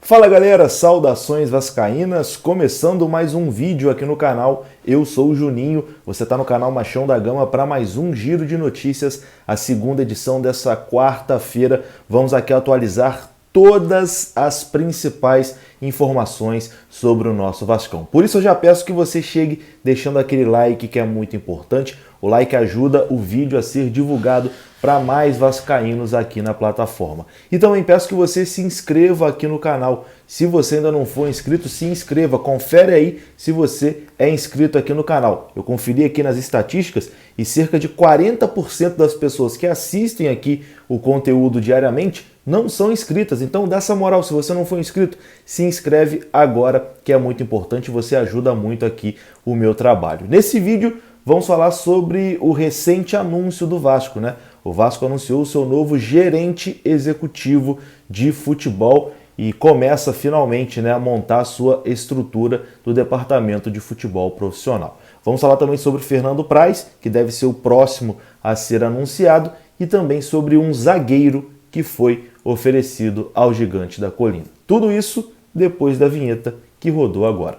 Fala galera, saudações vascaínas, começando mais um vídeo aqui no canal. Eu sou o Juninho, você está no canal Machão da Gama para mais um giro de notícias, a segunda edição dessa quarta-feira. Vamos aqui atualizar todas as principais informações sobre o nosso Vascão. Por isso eu já peço que você chegue deixando aquele like que é muito importante. O like ajuda o vídeo a ser divulgado para mais vascaínos aqui na plataforma. E também peço que você se inscreva aqui no canal. Se você ainda não for inscrito, se inscreva. Confere aí se você é inscrito aqui no canal. Eu conferi aqui nas estatísticas e cerca de 40% das pessoas que assistem aqui o conteúdo diariamente não são inscritas. Então dá essa moral, se você não for inscrito, se inscreve agora, que é muito importante, você ajuda muito aqui o meu trabalho. Nesse vídeo vamos falar sobre o recente anúncio do Vasco, né? O Vasco anunciou o seu novo gerente executivo de futebol e começa finalmente, né, a montar a sua estrutura do departamento de futebol profissional. Vamos falar também sobre Fernando Praz, que deve ser o próximo a ser anunciado, e também sobre um zagueiro que foi oferecido ao Gigante da Colina. Tudo isso depois da vinheta que rodou agora.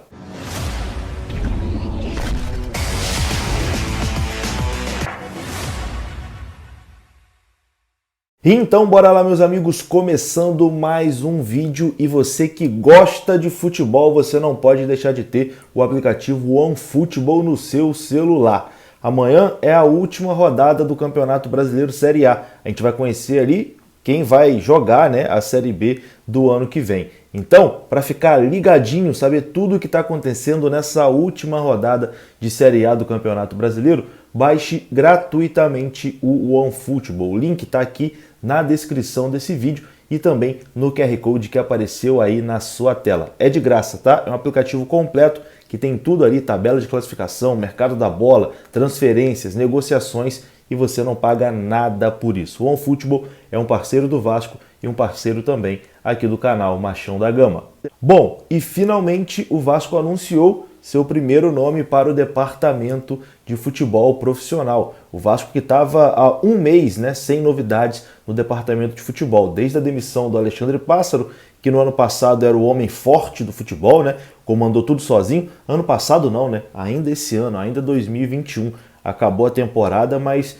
Então bora lá, meus amigos, começando mais um vídeo. E você que gosta de futebol, você não pode deixar de ter o aplicativo OneFootball no seu celular. Amanhã é a última rodada do Campeonato Brasileiro Série A. A gente vai conhecer ali quem vai jogar, né, a Série B do ano que vem. Então, para ficar ligadinho, saber tudo o que está acontecendo nessa última rodada de Série A do Campeonato Brasileiro, baixe gratuitamente o OneFootball. O link está aqui na descrição desse vídeo e também no QR Code que apareceu aí na sua tela. É de graça, tá? É um aplicativo completo que tem tudo ali, tabela de classificação, mercado da bola, transferências, negociações, e você não paga nada por isso. O OneFootball é um parceiro do Vasco e um parceiro também aqui do canal Machão da Gama. Bom, e finalmente o Vasco anunciou seu primeiro nome para o departamento de futebol profissional. O Vasco que estava há um mês, né, sem novidades no departamento de futebol, desde a demissão do Alexandre Pássaro, que no ano passado era o homem forte do futebol, né, comandou tudo sozinho. Ano passado não, né, ainda esse ano, ainda 2021. Acabou a temporada, mas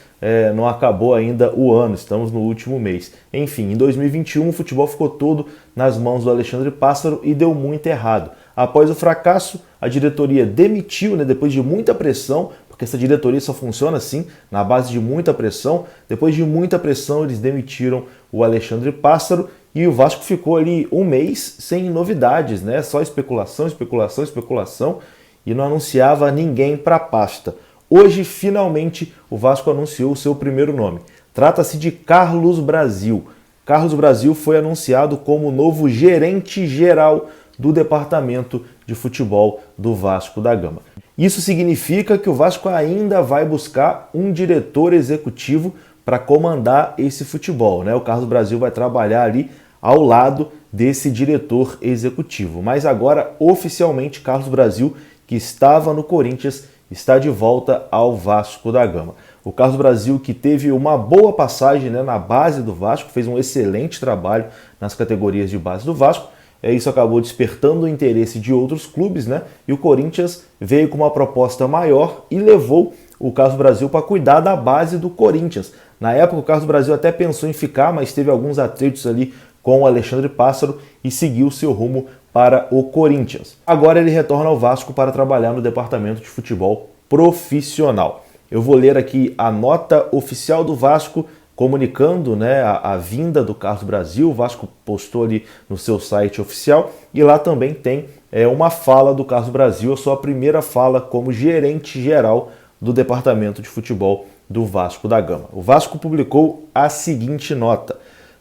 não acabou ainda o ano, estamos no último mês. Enfim, em 2021 o futebol ficou todo nas mãos do Alexandre Pássaro e deu muito errado. Após o fracasso, a diretoria demitiu, né, depois de muita pressão, porque essa diretoria só funciona assim, na base de muita pressão. Depois de muita pressão, eles demitiram o Alexandre Pássaro e o Vasco ficou ali um mês sem novidades, né? Só especulação, especulação, especulação, e não anunciava ninguém para a pasta. Hoje, finalmente, o Vasco anunciou o seu primeiro nome. Trata-se de Carlos Brasil. Carlos Brasil foi anunciado como novo gerente-geral do departamento de futebol do Vasco da Gama. Isso significa que o Vasco ainda vai buscar um diretor executivo para comandar esse futebol, né? O Carlos Brasil vai trabalhar ali ao lado desse diretor executivo. Mas agora, oficialmente, Carlos Brasil, que estava no Corinthians, está de volta ao Vasco da Gama. O Carlos Brasil, que teve uma boa passagem, né, na base do Vasco, fez um excelente trabalho nas categorias de base do Vasco. Isso acabou despertando o interesse de outros clubes, né? E o Corinthians veio com uma proposta maior e levou o Carlos Brasil para cuidar da base do Corinthians. Na época, o Carlos Brasil até pensou em ficar, mas teve alguns atritos ali com o Alexandre Pássaro e seguiu seu rumo para o Corinthians. Agora ele retorna ao Vasco para trabalhar no departamento de futebol profissional. Eu vou ler aqui a nota oficial do Vasco comunicando, né, a vinda do Carlos Brasil. O Vasco postou ali no seu site oficial e lá também tem uma fala do Carlos Brasil, a sua primeira fala como gerente geral do departamento de futebol do Vasco da Gama. O Vasco publicou a seguinte nota: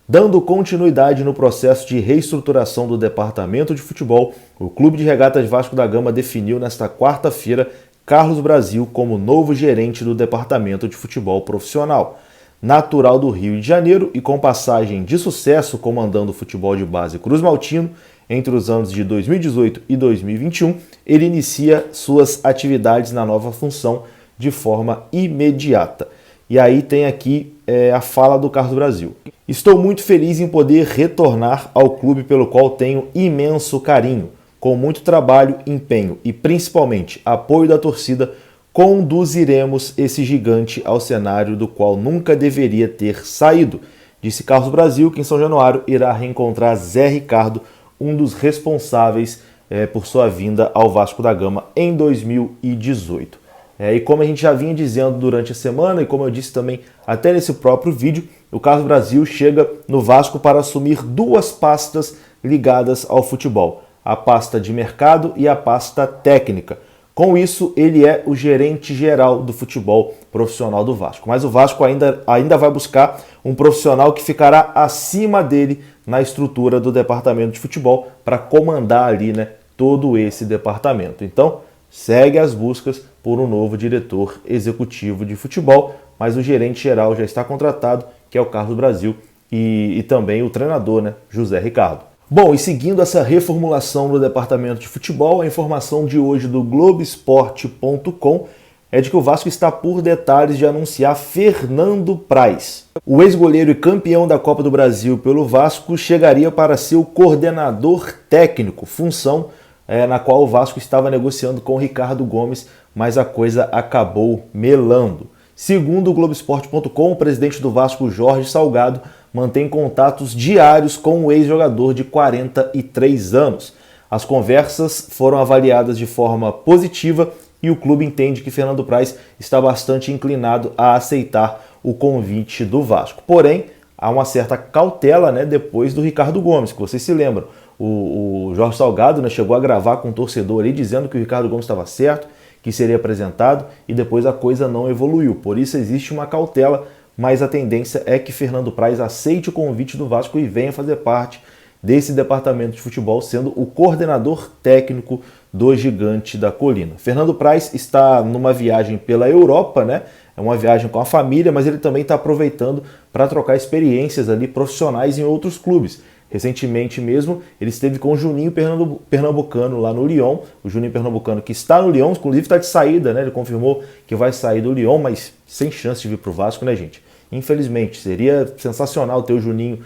dando continuidade no processo de reestruturação do departamento de futebol, o Clube de Regatas Vasco da Gama definiu nesta quarta-feira Carlos Brasil como novo gerente do departamento de futebol profissional. Natural do Rio de Janeiro e com passagem de sucesso comandando o futebol de base Cruz Maltino entre os anos de 2018 e 2021, ele inicia suas atividades na nova função de forma imediata. E aí tem aqui a fala do Carlos Brasil. Estou muito feliz em poder retornar ao clube pelo qual tenho imenso carinho. Com muito trabalho, empenho e principalmente apoio da torcida, conduziremos esse gigante ao cenário do qual nunca deveria ter saído, disse Carlos Brasil, que em São Januário irá reencontrar Zé Ricardo, um dos responsáveis por sua vinda ao Vasco da Gama em 2018. E como a gente já vinha dizendo durante a semana, e como eu disse também até nesse próprio vídeo, o Carlos Brasil chega no Vasco para assumir duas pastas ligadas ao futebol, a pasta de mercado e a pasta técnica. Com isso, ele é o gerente geral do futebol profissional do Vasco. Mas o Vasco ainda vai buscar um profissional que ficará acima dele na estrutura do departamento de futebol para comandar ali, todo esse departamento. Então, segue as buscas por um novo diretor executivo de futebol, mas o gerente geral já está contratado, que é o Carlos Brasil, e também o treinador, José Ricardo. Bom, e seguindo essa reformulação do departamento de futebol, a informação de hoje do Globoesporte.com é de que o Vasco está por detalhes de anunciar Fernando Praz. O ex-goleiro e campeão da Copa do Brasil pelo Vasco chegaria para ser o coordenador técnico, função na qual o Vasco estava negociando com o Ricardo Gomes, mas a coisa acabou melando. Segundo o Globoesporte.com, o presidente do Vasco, Jorge Salgado, mantém contatos diários com o ex-jogador de 43 anos. As conversas foram avaliadas de forma positiva e o clube entende que Fernando Praz está bastante inclinado a aceitar o convite do Vasco. Porém, há uma certa cautela depois do Ricardo Gomes, que vocês se lembram. O Jorge Salgado chegou a gravar com o torcedor ali dizendo que o Ricardo Gomes estava certo, que seria apresentado, e depois a coisa não evoluiu. Por isso existe uma cautela, mas a tendência é que Fernando Praz aceite o convite do Vasco e venha fazer parte desse departamento de futebol, sendo o coordenador técnico do Gigante da Colina. Fernando Praz está numa viagem pela Europa, é uma viagem com a família, mas ele também está aproveitando para trocar experiências ali profissionais em outros clubes. Recentemente mesmo, ele esteve com o Juninho Pernambucano lá no Lyon, o Juninho Pernambucano que está no Lyon, inclusive está de saída, ele confirmou que vai sair do Lyon, mas sem chance de vir para o Vasco, gente? Infelizmente, seria sensacional ter o Juninho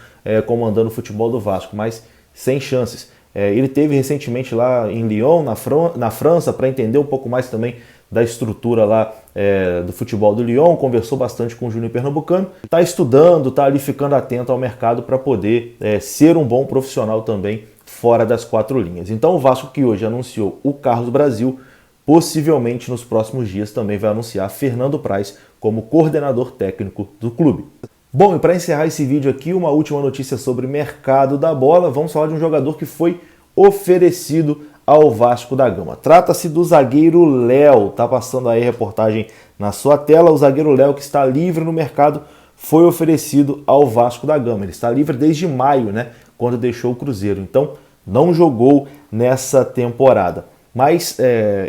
comandando o futebol do Vasco, mas sem chances. Ele esteve recentemente lá em Lyon, na França, para entender um pouco mais também da estrutura lá do futebol do Lyon, conversou bastante com o Juninho Pernambucano, está estudando, está ali ficando atento ao mercado para poder ser um bom profissional também fora das quatro linhas. Então o Vasco, que hoje anunciou o Carlos Brasil, possivelmente nos próximos dias também vai anunciar Fernando Praz como coordenador técnico do clube. Bom, e para encerrar esse vídeo aqui, uma última notícia sobre mercado da bola. Vamos falar de um jogador que foi oferecido ao Vasco da Gama. Trata-se do zagueiro Léo. Tá passando aí a reportagem na sua tela. O zagueiro Léo, que está livre no mercado, foi oferecido ao Vasco da Gama. Ele está livre desde maio, quando deixou o Cruzeiro. Então, não jogou nessa temporada. Mas,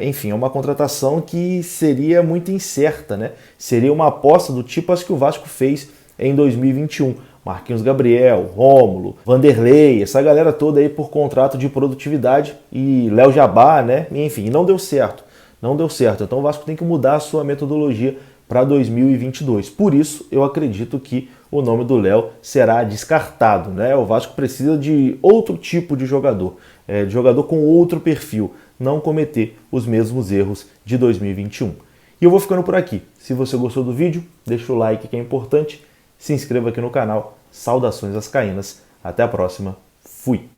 enfim, é uma contratação que seria muito incerta, Seria uma aposta do tipo as que o Vasco fez em 2021. Marquinhos Gabriel, Rômulo, Vanderlei, essa galera toda aí por contrato de produtividade e Léo Jabá, Enfim, não deu certo. Não deu certo. Então o Vasco tem que mudar a sua metodologia para 2022. Por isso, eu acredito que o nome do Léo será descartado, O Vasco precisa de outro tipo de jogador com outro perfil, não cometer os mesmos erros de 2021. E eu vou ficando por aqui. Se você gostou do vídeo, deixa o like que é importante, se inscreva aqui no canal. Saudações vascaínas. Até a próxima. Fui!